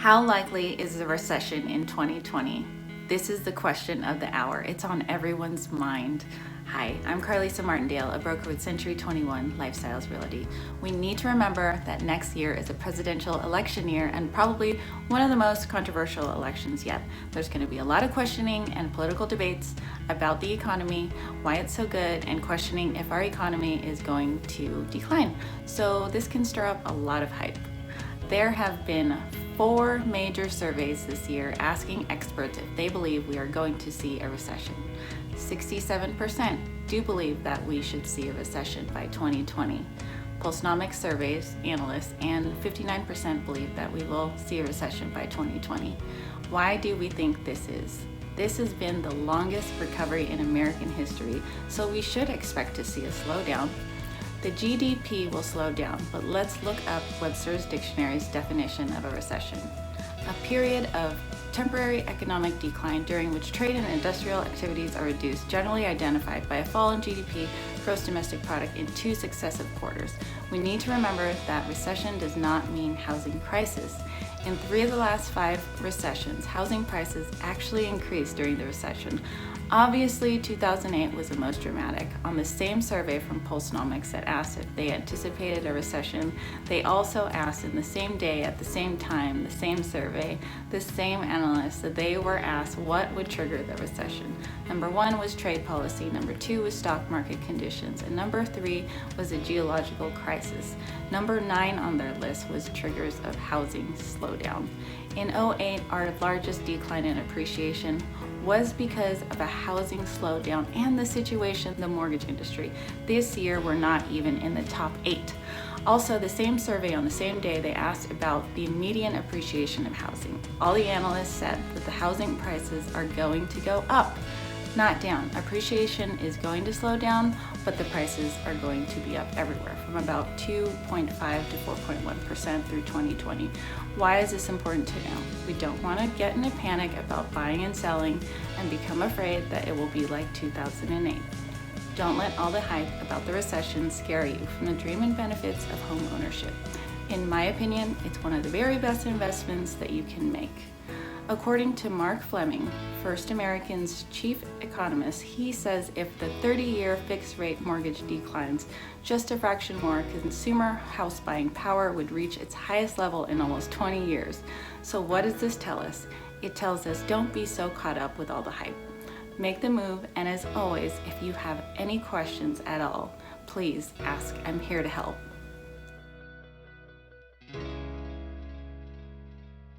How likely is a recession in 2020? This is the question of the hour. It's on everyone's mind. Hi, I'm 𝗨𝗪𝗂𝘀, a broker with Century 21 Lifestyles Realty. We need to remember that next year is a presidential election year and probably one of the most controversial elections yet. There's going to be a lot of questioning and political debates about the economy, why it's so good, and questioning if our economy is going to decline. So this can stir up a lot of hype. There have been 4 major surveys this year asking experts if they believe we are going to see a recession. 67% do believe that we should see a recession by 2020. Pulsenomics surveys analysts, and 59% believe that we will see a recession by 2020. Why do we think this is? This has been the longest recovery in American history, so we should expect to see a slowdown. The GDP will slow down, but let's look up Webster's Dictionary's definition of a recession. A period of temporary economic decline during which trade and industrial activities are reduced, generally identified by a fall in GDP, gross domestic product, in 2 successive quarters. We need to remember that recession does not mean housing crisis. In 3 of the last 5 recessions, housing prices actually increased during the recession. Obviously, 2008 was the most dramatic. On the same survey from Pulsenomics that asked if they anticipated a recession, they also asked in the same day, at the same time, the same survey, the same analysts, that they were asked what would trigger the recession. Number 1 was trade policy, number 2 was stock market conditions, and number 3 was a geological crisis. Number 9 on their list was triggers of housing slowdown. In 2008, our largest decline in appreciation was because of a housing slowdown and the situation in the mortgage industry. This year, we're not even in the top 8. Also, the same survey on the same day, they asked about the median appreciation of housing. All the analysts said that the housing prices are going to go up, not down. Appreciation is going to slow down, but the prices are going to be up everywhere, from about 2.5 to 4.1% through 2020. Why is this important to know? We don't want to get in a panic about buying and selling and become afraid that it will be like 2008. Don't let all the hype about the recession scare you from the dream and benefits of home ownership. In my opinion, it's one of the very best investments that you can make. According to Mark Fleming, First American's chief economist, he says if the 30-year fixed rate mortgage declines just a fraction more, consumer house buying power would reach its highest level in almost 20 years. So what does this tell us? It tells us don't be so caught up with all the hype. Make the move, and as always, if you have any questions at all, please ask. I'm here to help.